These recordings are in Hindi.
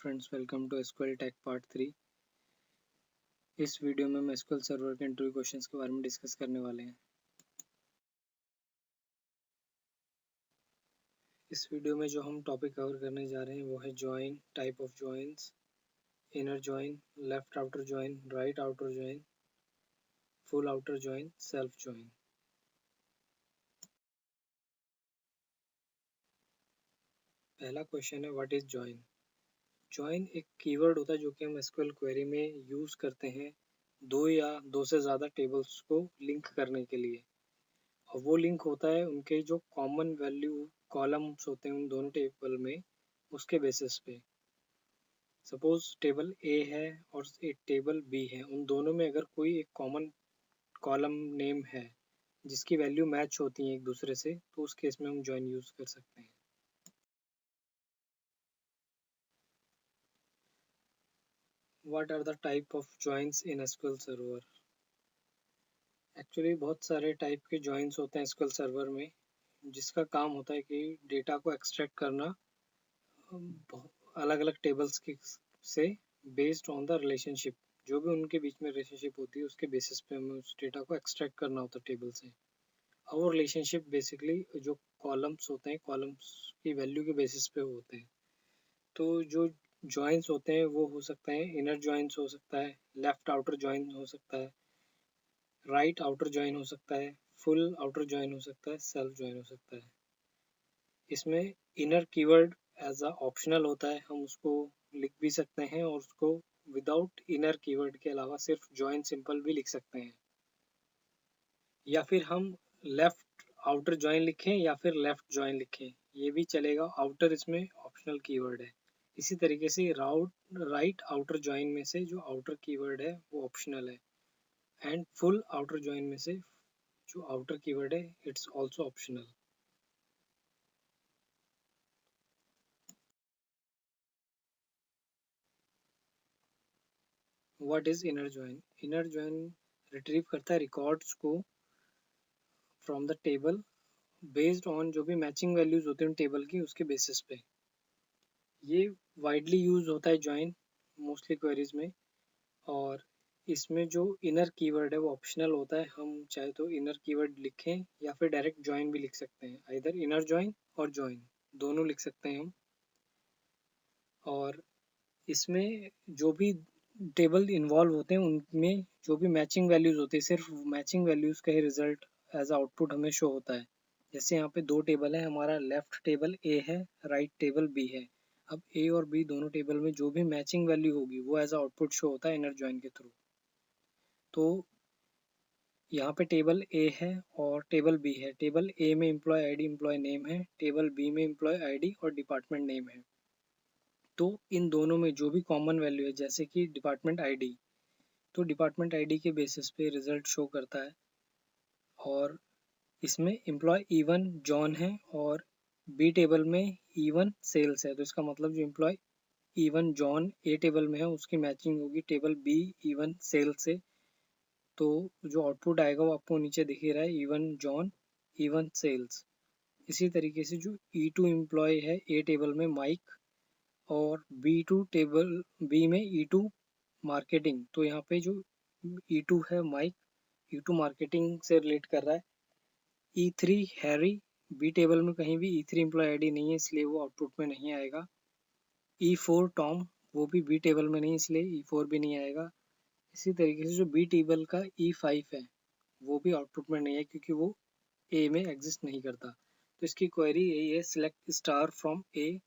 Friends, welcome to SQL tech part 3। इस वीडियो में हम एसक्यूएल सर्वर के इंटरव्यू क्वेश्चंस के बारे में डिस्कस करने वाले हैं। इस वीडियो में जो हम टॉपिक कवर करने जा रहे हैं वो है join, type of joins, inner join, left outer join, right outer join, full outer join, self join. पहला क्वेश्चन है व्हाट इज जॉइन। जॉइन एक कीवर्ड होता है जो कि हम एसक्यूएल क्वेरी में यूज करते हैं दो या दो से ज़्यादा टेबल्स को लिंक करने के लिए। और वो लिंक होता है उनके जो कॉमन वैल्यू कॉलम्स होते हैं उन दोनों टेबल में, उसके बेसिस पे। सपोज टेबल ए है और एक टेबल बी है, उन दोनों में अगर कोई एक कॉमन कॉलम नेम है जिसकी वैल्यू मैच होती है एक दूसरे से, तो उस केस में हम जॉइन यूज कर सकते हैं। What are the type of joins in SQL server. Actually बहुत सारे टाइप के जॉइंस होते हैं एसक्यूएल सर्वर में, जिसका काम होता है कि डेटा को एक्सट्रैक्ट करना अलग अलग टेबल्स की से बेस्ड ऑन द रिलेशनशिप। जो भी उनके बीच में रिलेशनशिप होती है उसके बेसिस पे हमें उस डेटा को एक्सट्रैक्ट करना होता है टेबल से। और वो रिलेशनशिप बेसिकली जो कॉलम्स होते हैं, कॉलम्स की वैल्यू के बेसिस पे होते हैं। तो जो जॉइंस होते हैं वो हो सकते हैं इनर जॉइंस हो सकता है, लेफ्ट आउटर जॉइन हो सकता है, राइट आउटर जॉइन हो सकता है, फुल आउटर जॉइन हो सकता है, सेल्फ जॉइन हो सकता है। इसमें inner keyword as a optional होता है, हम उसको लिख भी सकते हैं और उसको विदाउट इनर कीवर्ड के अलावा सिर्फ जॉइन सिंपल भी लिख सकते हैं। या फिर हम लेफ्ट आउटर जॉइन लिखें या फिर लेफ्ट जॉइन लिखें, ये भी चलेगा। आउटर इसमें ऑप्शनल कीवर्ड है। इसी तरीके से राइट आउटर जॉइन में से जो आउटर कीवर्ड है वो ऑप्शनल है, एंड फुल आउटर जॉइन में से जो आउटर कीवर्ड है it's also optional. What is inner join. Inner join retrieve करता है रिकॉर्ड्स को from the table based on जो भी मैचिंग वैल्यूज होते हैं टेबल की, उसके बेसिस पे। ये वाइडली यूज होता है जॉइन मोस्टली क्वेरीज में। और इसमें जो इनर कीवर्ड है वो ऑप्शनल होता है, हम चाहे तो इनर कीवर्ड लिखें या फिर डायरेक्ट जॉइन भी लिख सकते हैं। इधर इनर जॉइन और जॉइन दोनों लिख सकते हैं हम। और इसमें जो भी टेबल इन्वॉल्व होते हैं उनमें जो भी मैचिंग वैल्यूज होती है, सिर्फ मैचिंग वैल्यूज का ही रिजल्ट एज आउटपुट हमें शो होता है। जैसे यहाँ पे दो टेबल है, हमारा लेफ्ट टेबल ए है, राइट टेबल बी है। अब ए और बी दोनों टेबल में जो भी मैचिंग वैल्यू होगी वो एज आउटपुट शो होता है इनर जॉइन के थ्रू। तो यहाँ पे टेबल ए है और टेबल बी है। टेबल ए में एम्प्लॉय आईडी एम्प्लॉय नेम है, टेबल बी में एम्प्लॉय आईडी और डिपार्टमेंट नेम है। तो इन दोनों में जो भी कॉमन वैल्यू है, जैसे कि डिपार्टमेंट आईडी, तो डिपार्टमेंट आईडी के बेसिस पे रिजल्ट शो करता है। और इसमें एम्प्लॉय E1 जॉन है और बी टेबल में E1 सेल्स है, तो इसका मतलब जो एम्प्लॉय E1 जॉन ए टेबल में है उसकी मैचिंग होगी टेबल बी E1 सेल से। तो जो आउटपुट आएगा वो आपको नीचे दिख ही रहा है, E1 जॉन E1 सेल्स। इसी तरीके से जो E2 एम्प्लॉय है ए टेबल में माइक, और B2 टेबल बी में E2 मार्केटिंग, तो यहाँ पे जो E2 है माइक, E2 मार्केटिंग से रिलेट कर रहा है। E3 हैरी, बी टेबल में कहीं भी E3 एम्प्लॉय आईडी नहीं है इसलिए वो आउटपुट में नहीं आएगा। E4 टॉम, वो भी बी टेबल में नहीं इसलिए E4 भी नहीं आएगा। इसी तरीके से जो बी टेबल का E5 है वो भी आउटपुट में नहीं है क्योंकि वो ए में एग्जिस्ट नहीं करता। तो इसकी क्वेरी यही है, select star from A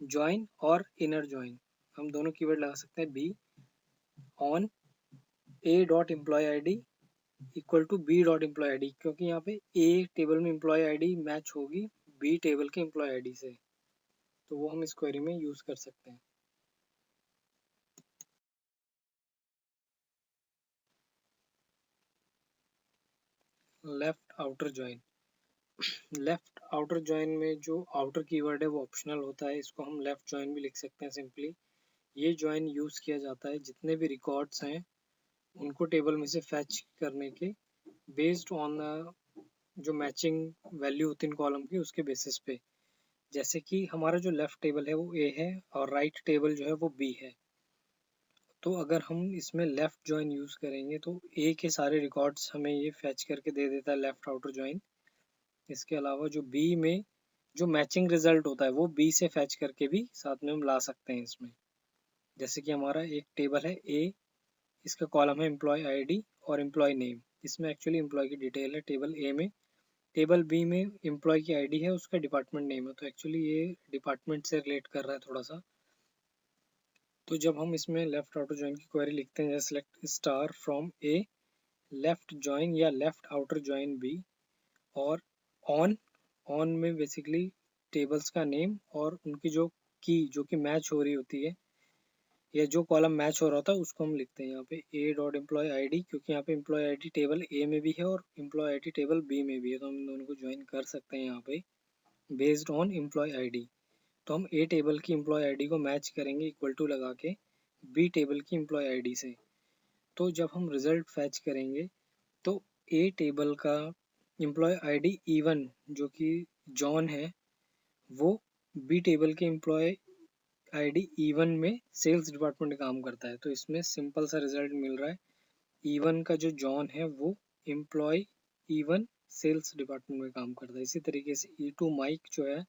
join और इनर जॉइन। हम दोनों कीवर्ड लगा सकते हैं B on A dot employ ID equal to B dot employ ID, क्योंकि यहाँ पे ए टेबल में एम्प्लॉय आईडी मैच होगी बी टेबल के एम्प्लॉय आईडी से, तो वो हम इस क्वेरी में यूज कर सकते हैं। Left outer join. Left outer join में जो आउटर कीवर्ड है वो ऑप्शनल होता है, इसको हम लेफ्ट जॉइन भी लिख सकते हैं सिंपली। ये जॉइन यूज किया जाता है जितने भी रिकॉर्ड्स हैं उनको टेबल में से फैच करने के बेस्ड ऑन जो मैचिंग वैल्यू होती है कॉलम की उसके बेसिस पे। जैसे कि हमारा जो लेफ्ट टेबल है वो ए है और राइट टेबल जो है वो बी है। तो अगर हम इसमें लेफ्ट जॉइन यूज़ करेंगे तो ए के सारे रिकॉर्ड्स हमें ये फैच करके दे देता है लेफ्ट आउटर जॉइन। इसके अलावा जो बी में जो मैचिंग रिजल्ट होता है वो बी से फैच करके भी साथ में हम ला सकते हैं इसमें। जैसे कि हमारा एक टेबल है ए, इसका कॉलम है एम्प्लॉय आईडी और एम्प्लॉय नेम। इसमें एक्चुअली एम्प्लॉय की डिटेल है टेबल ए में। टेबल बी में एम्प्लॉय की आईडी है, उसका डिपार्टमेंट नेम है। तो एक्चुअली ये डिपार्टमेंट से रिलेट कर रहा है थोड़ा सा। तो जब हम इसमें लेफ्ट आउटर जॉइन की क्वेरी लिखते हैं, select star from A left join या लेफ्ट आउटर जॉइन बी, और ऑन ऑन में बेसिकली टेबल्स का नेम और उनकी जो की जो कि मैच हो रही होती है या जो कॉलम मैच हो रहा था उसको हम लिखते हैं यहाँ पे A dot employ I D, क्योंकि यहाँ पे employ I D table A में भी है और employ I D table B में भी है, तो हम दोनों को ज्वाइन कर सकते हैं यहाँ पे based on employ I D. तो हम ए टेबल की एम्प्लॉय आई डी को मैच करेंगे इक्वल टू लगा के बी टेबल की एम्प्लॉय आई डी से। तो जब हम रिजल्ट फैच करेंगे तो ए टेबल का एम्प्लॉय आई डी E1 जो कि जॉन है, वो बी टेबल के एम्प्लॉय आईडी E1 में सेल्स डिपार्टमेंट में काम करता है। तो इसमें सिंपल सा रिजल्ट मिल रहा है, E1 का जो जॉन है वो एम्प्लॉय E1 सेल्स डिपार्टमेंट में काम करता है। इसी तरीके से E2 माइक जो है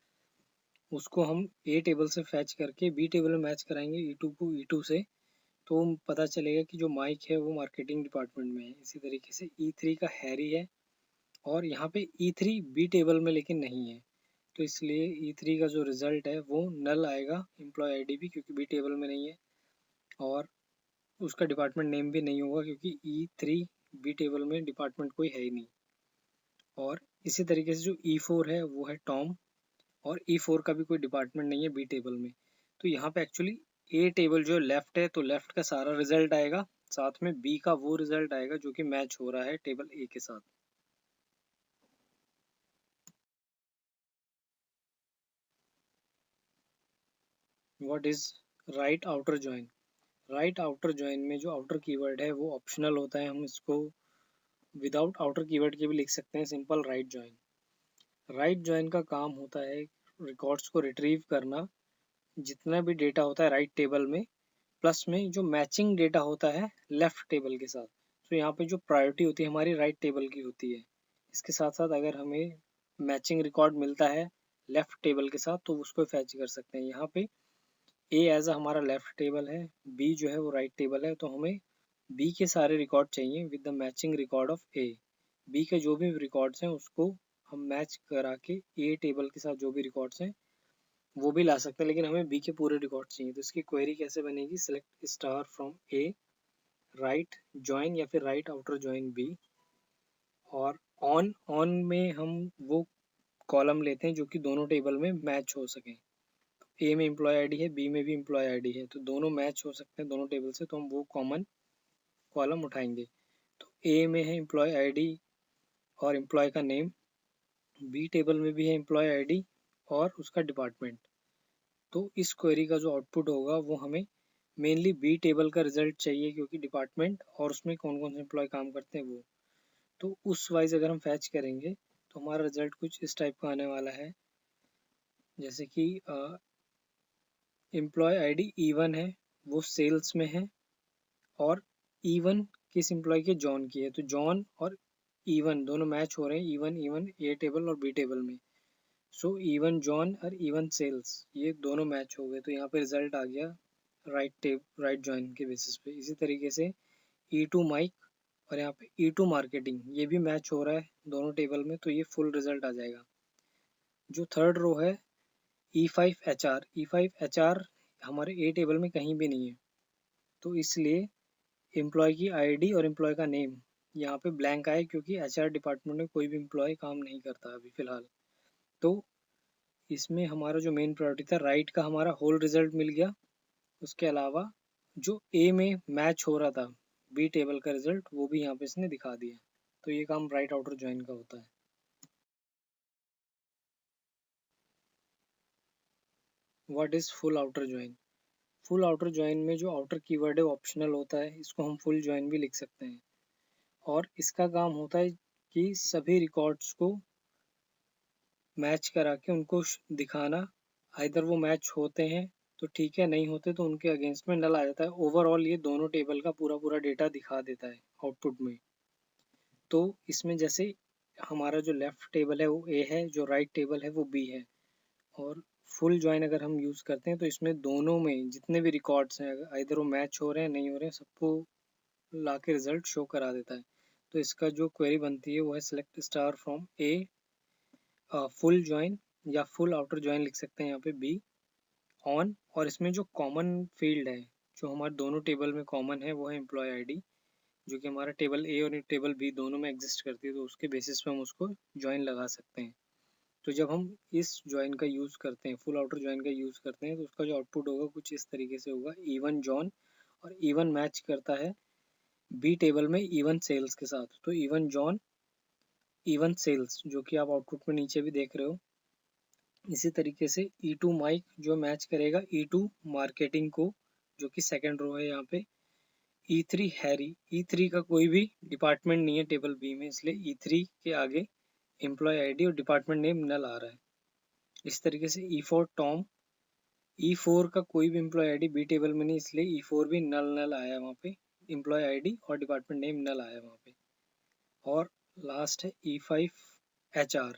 उसको हम ए टेबल से फैच करके बी टेबल में मैच कराएंगे E2 को E2 से, तो पता चलेगा कि जो माइक है वो मार्केटिंग डिपार्टमेंट में है। इसी तरीके से E3 का हैरी है और यहाँ पे E3 बी टेबल में लेकिन नहीं है, तो इसलिए E3 का जो रिजल्ट है वो नल आएगा एम्प्लॉय आईडी भी, क्योंकि बी टेबल में नहीं है और उसका डिपार्टमेंट नेम भी नहीं होगा क्योंकि E3 बी टेबल में डिपार्टमेंट कोई है ही नहीं। और इसी तरीके से जो E4 है वो है टॉम और E4 का भी कोई डिपार्टमेंट नहीं है बी टेबल में। तो यहाँ पे एक्चुअली ए टेबल जो लेफ्ट है तो लेफ्ट का सारा रिजल्ट आएगा, साथ में बी का वो रिजल्ट आएगा जो कि मैच हो रहा है टेबल ए के साथ। What is right outer join? Right outer join में जो आउटर कीवर्ड है वो ऑप्शनल होता है, हम इसको विदाउट आउटर कीवर्ड के भी लिख सकते हैं, simple right join. Right join का काम होता है रिकॉर्ड्स को रिट्रीव करना, जितना भी डेटा होता है राइट टेबल में, प्लस में जो मैचिंग डेटा होता है लेफ्ट टेबल के साथ। तो यहाँ पे जो प्रायोरिटी होती है हमारी राइट टेबल की होती है। इसके साथ साथ अगर हमें मैचिंग रिकॉर्ड मिलता है लेफ्ट टेबल के साथ तो उसको फैच कर सकते हैं। यहाँ पे ए एज अ हमारा लेफ्ट टेबल है, बी जो है वो राइट टेबल है, तो हमें बी के सारे रिकॉर्ड चाहिए with the matching record of A. B के जो भी रिकॉर्ड्स हैं उसको हम मैच करा के ए टेबल के साथ जो भी रिकॉर्ड्स हैं वो भी ला सकते हैं, लेकिन हमें बी के पूरे रिकॉर्ड चाहिए। तो इसकी क्वेरी कैसे बनेगी? Select star from A right join या फिर राइट आउटर जॉइन बी, और ऑन ऑन में हम वो कॉलम लेते हैं जो कि दोनों टेबल में मैच हो सके। ए में एम्प्लॉय आईडी है, बी में भी एम्प्लॉय आईडी है, तो दोनों मैच हो सकते हैं दोनों टेबल से, तो हम वो कॉमन कॉलम उठाएंगे। तो ए में है एम्प्लॉय आईडी और एम्प्लॉय का नेम, बी टेबल में भी है एम्प्लॉय आईडी और उसका डिपार्टमेंट। तो इस क्वेरी का जो आउटपुट होगा वो हमें मेनली बी टेबल का रिजल्ट चाहिए, क्योंकि डिपार्टमेंट और उसमें कौन कौन से एम्प्लॉय काम करते हैं वो। तो उस वाइज अगर हम फैच करेंगे तो हमारा रिजल्ट कुछ इस टाइप का आने वाला है, जैसे कि एम्प्लॉय आईडी E1 है, वो सेल्स में है, और E1 किस एम्प्लॉय के? जॉन की है, तो जॉन और E1 दोनों मैच हो रहे हैं, E1 E1 ए टेबल और बी टेबल में। सो E1 जॉन और E1 सेल्स ये दोनों मैच हो गए, तो यहाँ पे रिजल्ट आ गया राइट जॉइन के बेसिस पे। इसी तरीके से E2 माइक और यहाँ पे E2 मार्केटिंग ये भी मैच हो रहा है दोनों टेबल में, तो ये फुल रिजल्ट आ जाएगा। जो थर्ड रो है E5 HR हमारे ए टेबल में कहीं भी नहीं है, तो इसलिए एम्प्लॉय की आईडी और एम्प्लॉय का नेम यहाँ पे ब्लैंक आए, क्योंकि HR डिपार्टमेंट में कोई भी एम्प्लॉय काम नहीं करता अभी फ़िलहाल। तो इसमें हमारा जो मेन प्रायोरिटी था राइट का हमारा होल रिजल्ट मिल गया। उसके अलावा जो ए में मैच हो रहा था बी टेबल का रिजल्ट वो भी यहाँ पे इसने दिखा दिया। तो ये काम राइट आउटर ज्वाइन का होता है। What is full outer join? Full outer join में जो आउटर कीवर्ड है ऑप्शनल होता है, इसको हम फुल ज्वाइन भी लिख सकते हैं, और इसका काम होता है कि सभी रिकॉर्ड्स को मैच करा के उनको दिखाना, आइदर वो मैच होते हैं तो ठीक है, नहीं होते तो उनके अगेंस्ट में नल आ जाता है। ओवरऑल ये दोनों टेबल का पूरा पूरा डेटा दिखा देता है आउटपुट में। तो इसमें जैसे हमारा जो लेफ्ट टेबल है वो ए है, जो राइट टेबल है वो बी है, और फुल ज्वाइन अगर हम यूज़ करते हैं तो इसमें दोनों में जितने भी रिकॉर्ड्स हैं, आइदर वो मैच हो रहे हैं नहीं हो रहे हैं, सबको ला के रिजल्ट शो करा देता है। तो इसका जो क्वेरी बनती है वो है select star from a full join, या फुल आउटर ज्वाइन लिख सकते हैं यहाँ पे बी ऑन। और इसमें जो कॉमन फील्ड है जो हमारे दोनों टेबल में कॉमन है वो है एम्प्लॉय आईडी, जो कि हमारा टेबल ए और टेबल बी दोनों में एग्जिस्ट करती है, तो उसके बेसिस पे हम उसको ज्वाइन लगा सकते हैं। तो जब हम इस ज्वाइन का यूज़ करते हैं, फुल आउटर ज्वाइन का यूज़ करते हैं, तो उसका जो आउटपुट होगा कुछ इस तरीके से होगा, इवन जॉन, और इवन मैच करता है बी टेबल में इवन सेल्स के साथ। तो इवन जॉन इवन सेल्स, जो कि आप आउटपुट में नीचे भी देख रहे हो। इसी तरीके से E2 माइक जो मैच करेगा E2 मार्केटिंग को, जो कि सेकंड रो है यहाँ पे। E3 हैरी, E3 का कोई भी डिपार्टमेंट नहीं है टेबल बी में, इसलिए E3 के आगे एम्प्लॉय आईडी और डिपार्टमेंट नेम नल आ रहा है। इस तरीके से E4 टॉम, E4 का कोई भी एम्प्लॉय आईडी बी टेबल में नहीं, इसलिए E4 भी नल नल आया है वहाँ पे, एम्प्लॉय आईडी और डिपार्टमेंट नेम नल आया है वहाँ पे। और लास्ट है E5 HR।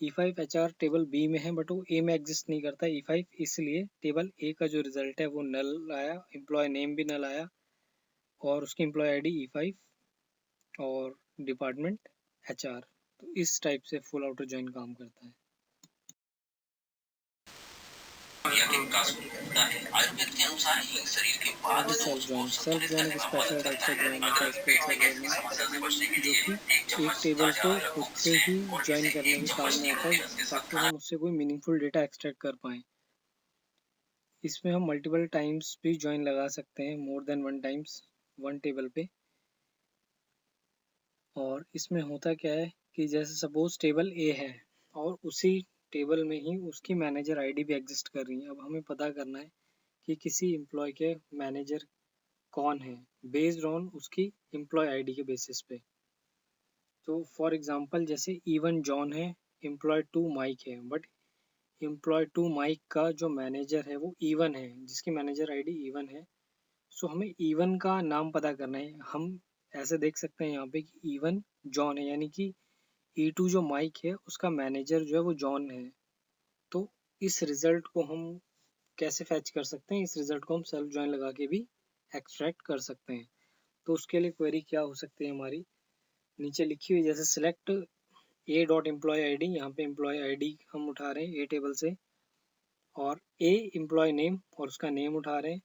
E5 HR table B में है बट वो ए में एग्जिस्ट नहीं करता E5, इसलिए टेबल ए का जो रिजल्ट है वो नल आया, एम्प्लॉय नेम भी नल आया, और उसकी एम्प्लॉय आईडी E5 और डिपार्टमेंट HR। तो इस टाइप से फुल आउटर जॉइन काम करता है। के विकास को रोकता है। आयुर्वेद के अनुसार ही शरीर के अब बाद सेल्फ ज्वाइन, सेल्फ संतुलित ज्वाइन करने एक में स्पेशल मदद टाइप करता का है। ज्वाइन होता अगर है पेट स्पेशल में वे गैस की में, समस्या से बचने के जो लिए कि एक एक चम्मच टेबल ताजा को अदरक खुद को से ही घोटने ज्वाइन से करने एक के काम चम्मच में आता नींबू है, के रस के साथ ताकि खाना। हम उससे कोई मीनिंगफुल डेटा एक्सट्रैक्ट कर पाएँ। इसमें हम मल्टीपल टाइम्स भी ज्वाइन लगा सकते हैं, more than one times one table पे। और इसमें होता क्या है कि जैसे सपोज टेबल ए है और उसी टेबल में ही उसकी मैनेजर आईडी भी एग्जिस्ट कर रही है। अब हमें पता करना है कि किसी एम्प्लॉय के मैनेजर कौन है, बेस्ड ऑन उसकी एम्प्लॉय आईडी के बेसिस पे। तो फॉर एग्जांपल जैसे इवन जॉन है, एम्प्लॉय टू माइक है, बट एम्प्लॉय टू माइक का जो मैनेजर है वो इवन है, जिसकी मैनेजर आईडी इवन है। सो हमें इवन का नाम पता करना है। हम ऐसे देख सकते हैं यहाँ पे कि इवन जॉन है, यानी कि E2 जो माइक है उसका मैनेजर जो है वो जॉन है। तो इस रिजल्ट को हम कैसे फैच कर सकते हैं, इस रिजल्ट को हम सेल्फ ज्वाइन लगा के भी एक्सट्रैक्ट कर सकते हैं। तो उसके लिए क्वेरी क्या हो सकती है हमारी, नीचे लिखी हुई जैसे select A dot employ I D, यहाँ पे एम्प्लॉय आई डी हम उठा रहे हैं ए टेबल से, और ए एम्प्लॉय नेम और उसका नेम उठा रहे हैं,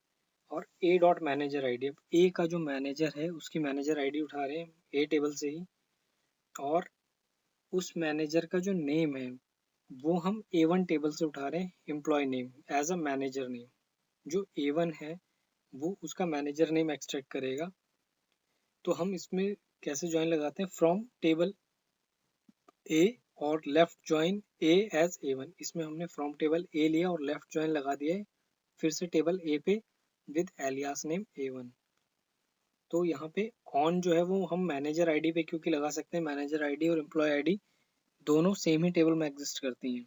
और ए डॉट मैनेजर आई डी, अब ए का जो मैनेजर है उसकी मैनेजर आई डी उठा रहे हैं ए टेबल से ही, और उस मैनेजर का जो नेम है वो हम A1 टेबल से उठा रहे हैं, employ name as a manager name. जो A1 है वो उसका मैनेजर नेम एक्सट्रैक्ट करेगा। तो हम इसमें कैसे ज्वाइन लगाते हैं, फ्रॉम टेबल ए और लेफ्ट ज्वाइन ए एज A1। इसमें हमने फ्रॉम टेबल ए लिया और लेफ्ट ज्वाइन लगा दिया है फिर से टेबल ए पे विद एलियास नेम A1। तो यहाँ पे ऑन जो है वो हम मैनेजर आईडी पे क्योंकि लगा सकते हैं, मैनेजर आईडी और एम्प्लॉय आईडी दोनों सेम ही टेबल में एग्जिस्ट करती हैं।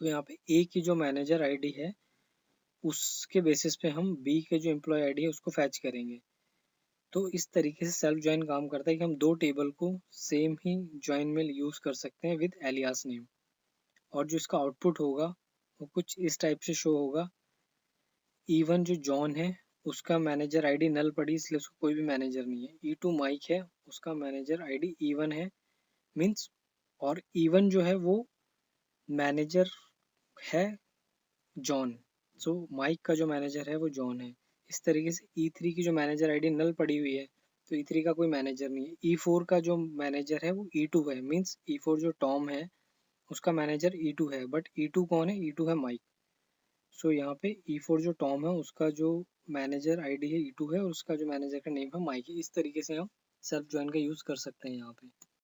तो यहाँ पे ए की जो मैनेजर आईडी है उसके बेसिस पे हम बी के जो एम्प्लॉय आईडी है उसको फैच करेंगे। तो इस तरीके से सेल्फ ज्वाइन काम करता है कि हम दो टेबल को सेम ही ज्वाइन में यूज़ कर सकते हैं विद एलियास नेम। और जो इसका आउटपुट होगा वो कुछ इस टाइप से शो होगा, इवन जो जॉन है उसका मैनेजर आईडी नल पड़ी इसलिए उसको कोई भी मैनेजर नहीं है। E2 माइक है उसका मैनेजर आईडी इवन है, मीन्स, और इवन जो है वो मैनेजर है जॉन। सो माइक का जो मैनेजर है वो जॉन है। इस तरीके से E3 की जो मैनेजर आईडी नल पड़ी हुई है तो E3 का कोई मैनेजर नहीं है। E4 का जो मैनेजर है वो E2 है, मीन्स E4 जो टॉम है उसका मैनेजर E2 है, बट E2 कौन है, E2 है माइक। सो यहाँ पे E4 जो टॉम है उसका जो मैनेजर आईडी है E2 है और उसका जो मैनेजर का नेम है माइक है। इस तरीके से हम सेल्फ ज्वाइन का यूज़ कर सकते हैं यहाँ पे।